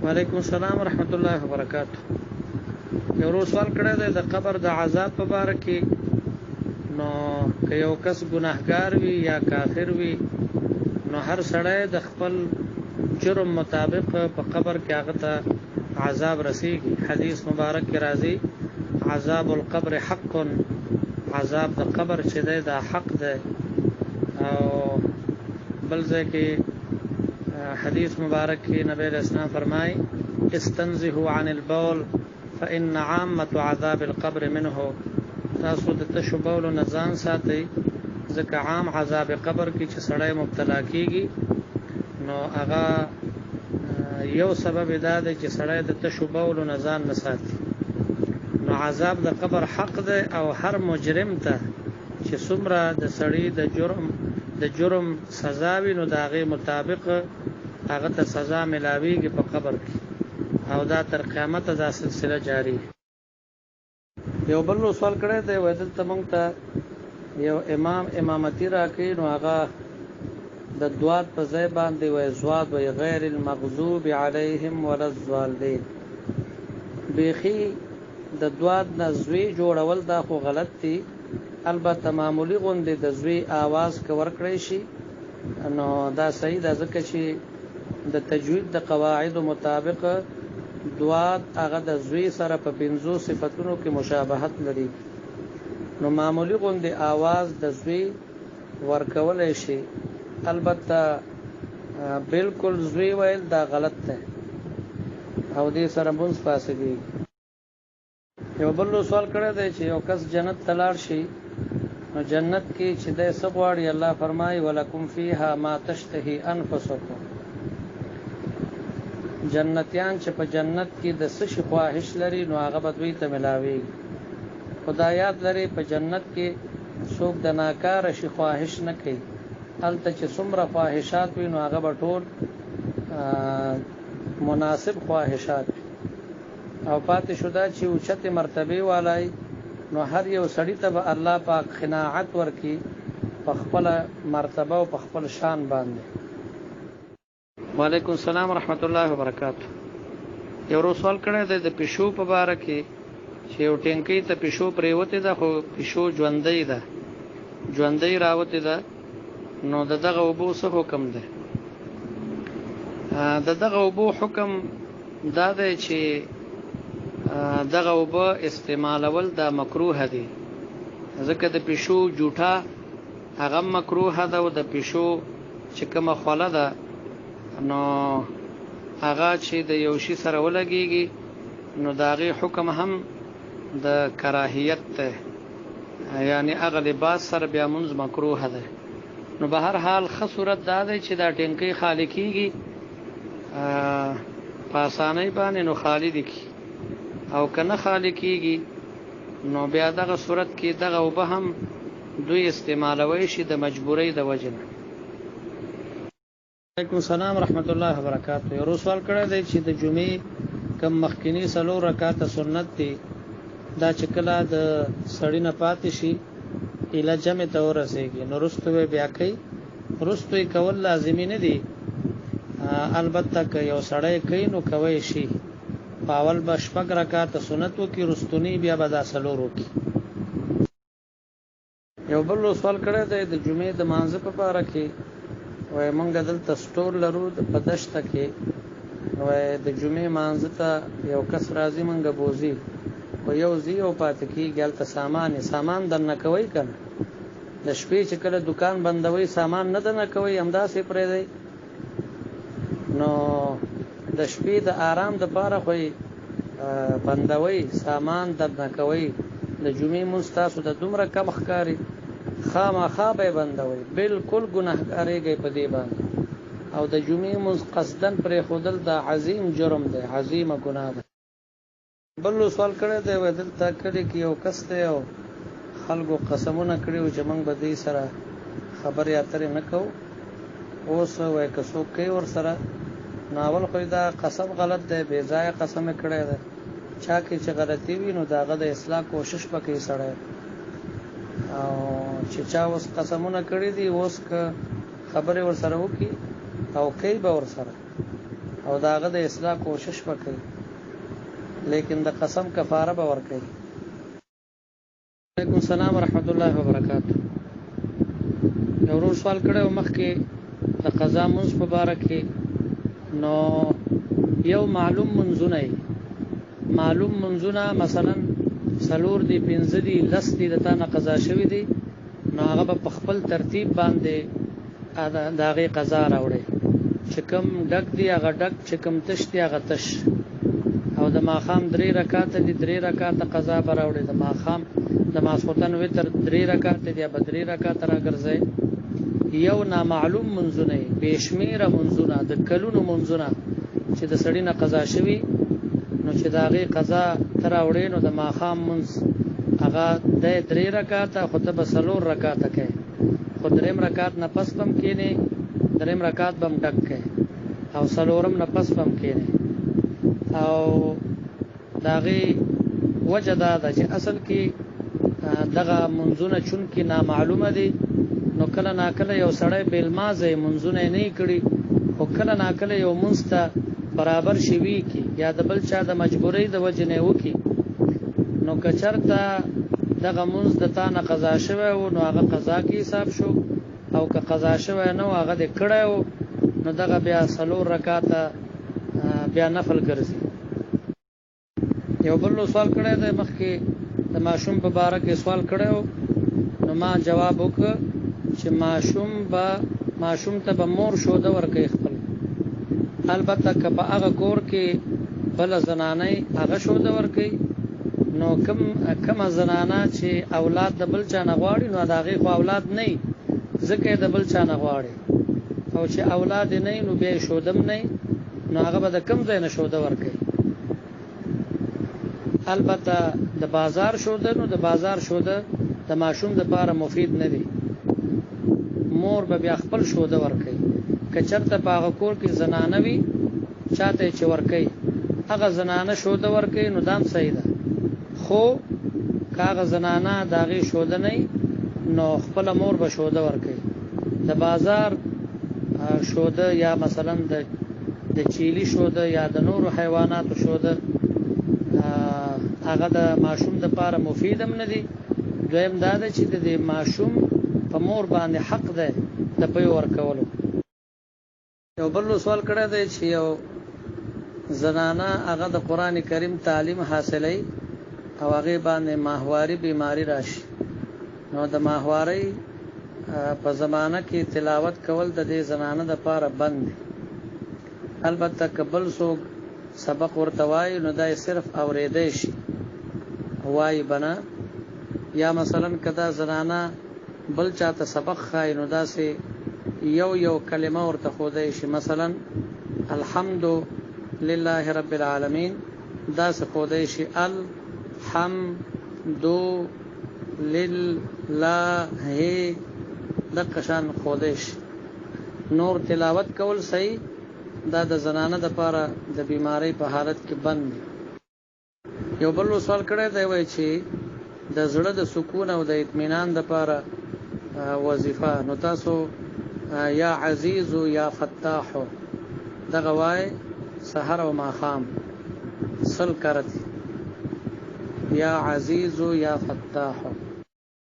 وعلیکم السلام ورحمت الله وبرکاته. یو ورو سوال کړی دی د قبر د عذاب په باره کې. نو که یو کس ګناهګار وي یا کافر وي، نو هر سړی د خپل جرم مطابق په قبر کې هغه ته عذاب رسیږي. حدیث مبارک کې راځي عذاب القبر حق، عذاب د قبر چې دی دا حق دی. او بل ځای کې حدیث مبارک کې نبی اسلام فرمای استنزهوا عن البول فإن عامة عذاب القبر منه. تاسو د تشو بول نه ځان ساتئ، ځکه عام عذاب قبر کې چې سړی مبتلا کیږي نو هغه یو سبب دا دی چې سړی د تشو بول نه ځان نه ساتي. نو عذاب د قبر حق دی او هر مجرم ته چې څومره د سړی د جرم سزا وي نو د هغې مطابق هغه ته سزا ملاویږي په قبر کې، او دا تر قیامته دا سلسله جاری. یو بل سوال کړی دی، وایي دلته موږ ته یو امامتي راکوي، نو هغه د دوات په ځای باندې وایي زواد وایي غیر المغضوب علیهم ولا الضالین. بیخي د دوات نه زوی جوړول دا خو غلط دي. البته معمولی غوندې د زوی آواز که ورکړی شي نو دا صحیح ده، ځکه چې د تجوید د قواعدو مطابق دوات هغه د زوی سره په 5 صفتونو کې مشابهت لري. نو معمولی غوندې آواز د زوی ورکولی شي. البته بالکل زوی ویل دا غلط ده او دې سره مونځ فاسدېږي. یو بل سوال کړی دی چې یو کس جنت ته لاړ شي، نو جنت کې چې دی څه غواړي؟ الله فرمایي ولکم فیها ما تشتهی انفسکم. جنتیان چې په جنت کې د څه شي خواهش لري نو هغه به دوی ته ملاویږي. خدا یاد لري په جنت کې څوک د ناکاره شي خواهش نه کوي. هلته چې څومره خواهشات وي نو هغه به ټول مناسب خواهشات وي. او پاتې شو دا چې اوچتې مرتبې والای نو هر یو سړي ته به الله پاک قناعت ورکړي په خپله مرتبه او په خپل شان باندې. وعلیکم السلام ورحمت الله وبرکاته. یو ورو سوال کړی دی د پیشو په باره کې چې یو ټینکۍ ته پیشو پرېوتې ده، خو پیشو ژوندۍ ده، ژوندۍ راوتې ده، نو د دغه اوبو څه حکم دی؟ د دغه اوبو حکم دا دی چې دغه اوبه استعمالول دا مکروه دي، ځکه د پیشو جوټه هغه مکروه ده، او د پیشو چې کومه خوله ده نو هغه چې د یو شي سره ولګېږي نو د هغې حکم هم د کراهیت دی، یعنی هغه لباس سره بیا مونځ مکروه ده. نو به هر حال ښه صورت دا دی چې دا ټینکۍ خالی کېږي په اسانۍ باندې، نو خالی دي کړي، او که نه خالی کېږي نو بیا دغه صورت کې دغه اوبه هم دوی استعمالوی شي د مجبورۍ د وجې نه. وعلیکم السلام ورحمت الله وبرکاته. یو ورو سوال کړی دی چې د جمعې کم مخکینی 4 رکعاته سنت دي، دا چې کله د سړي نه پاتې شي ایله جمع ته ورسېږي نو وروستو یې بیا کوي. وروستو یې کول لازمي نه دي، البته که یو سړی کوي نو کوی شي. په اول به 4 رکعاته سنت وکړي، وروستونی بیا به دا 4 وکړي. یو بل سوال کړی دی د جمعې د مانځه په باره کې. وایي موږ دلته سټور لرو په دشته کې، وایي د جمعې مانځه ته یو کس راځي، موږ بوځي، خو یو ځي او پاتې کېږي. هلته سامان درنه کوئ که نه؟ د شپې چې کله دکان بندوئ سامان نه درنه کوئ، همداسې پرېږدئ. نو د شپې د آرام دپاره خو بندوئ، سامان درنه کوئ. د جمعې مونځ تاسو ته دومره کم ښکاري، خامخا به یې بندوئ، بالکل ګناهګارېږئ په دې باندې. او د جمعې مونځ قصدن پرېښودل دا عظیم جرم دی، عظیمه ګناه ده. بل سوال کړی دی، وایي دلته کلي کې یو کس دی او خلکو قسمونه کړي وو چې موږ به دې سره خبرې اترې نه کوو. اوس وایي که څوک کوي ورسره نو اول خو دا قسم غلط دی، بې ځایه قسم یې کړی دی. چا کې چې غلطي وي نو د هغه د اصلاح کوشش به کوي سړی. او چې چا اوس قسمونه کړي دي، اوس که خبرې ورسره وکړي او کوي به ورسره او داغه د اصلاح کوشش وکړي لیکن د قسم کفاره به ورکړي. وعلیکم السلام ورحمت الله وبرکاته. یو ورور سوال کړو مخکې د قضا منځ په باره کې، نو یو معلوم منځونه مثلا څلور دي، پنځه دي، لس دي د تا نه قضا شوي دي، نو هغه به په خپل ترتیب باندې د هغې قضا راوړي. چې کوم ډک دي هغه ډک، چې کوم تش دي هغه تش. او د ماښام 3 رکعاته دي، 3 رکعاته قضا به راوړي. د ماښام د ماسخوتن وتر 3 رکعاته دي، به 3 رکعاته راګرځي. یو نامعلوم منځونه، بې شمېره منځونه، د کلونو منځونه چې د سړي نه قضا شوي، نو چې د هغې قضا ته راوړې، نو د ماښام منځ هغه دی 3 رکعاته، خو ته به 4 رکعاته کوې، خو 3 رکعات نه پس به هم کښېنې، 3 رکعات به هم ډک کوې، او 4 نه پس به هم کښېنې. او د هغې وجه دا ده چې اصل کې دغه منځونه چونکې نامعلومه دي، نو کله ناکله یو سړی بېلمازه یې منځونه یې نه یې کړي، خو کله ناکله یو منځ ته برابر شوي کي یا د بل چا د مجبورۍ د وجې نه یې وکړي. نو که چېرته دغه منځ د تا نه قضا شوی و، نو هغه قضا کې حساب شو، او که قضا شوی نه و هغه دې کړی و، نو دغه بیا 4 رکعاته بیا نفل ګرځي. یو بل سوال کړی دی مخکې د ماشوم په باره کې سوال کړی و، نو ما جواب وکړ چې ماشوم ته به مور شوده ورکوي خپل. البته که په هغه کور کې بله زنانه هغه شوده ورکوي، نو کومه زنانه چې اولاد د بل چا نه غواړي، نو د هغې خو اولاد نه وي، ځکه یې د بل چا نه غواړي. او چې اولاد یې نه وي، نو بیا یې شوده هم نه وي، نو هغه به د کوم ځای نه شوده ورکوي. البته د بازار شوده، نو د بازار شوده د ماشوم دپاره مفید نه دی، مور به بیا خپل شوده ورکوي. که چېرته په هغه کور کې زنانه وي، چاته یې چې ورکوي هغه زنانه شوده ورکوي، نو دا هم صحیح ده. خو که هغه زنانه د هغې شوده نه وي، نو خپله مور به شوده ورکوي. د بازار شوده یا مثلا د چیلي شوده یا د نورو حیواناتو شوده، هغه د ماشوم دپاره مفید هم نه دي. دویم دا ده چې د دې ماشوم په مور باندې حق دی د بیو ورکولو. یو بل سوال کړی دی چې یو زنانه هغه د قرآن کریم تعلیم حاصلوي او هغې باندې ماهواري بیماری راشي، نو د ماهوارۍ په زمانه کې تلاوت کول د دې زنانه دپاره بند دی. البته که بل څوک سبق ورته وایي، نو دا یې صرف اورېدی شي، وایي به نه. یا مثلا که دا زنانه بل چاته سبق ښایي، نو داسې یو کلمه ورته ښودی شي، مثلا الحمد لله رب العالمین، داسې ښودی شي الحمد لله، دقه شان ښودی شي. نور تلاوت کول صحیح، دا د زنانه دپاره د بیماری په حالت کې بند دی. یو بل سوال کړی دی، وایي چې د زړه د سکون او د اطمینان دپاره وظیفه، نو تاسو یا عزیزو یا فتاحو دغه وایي سحر او ماښام 100 کرتی، یا عزیزو یا فتاحو.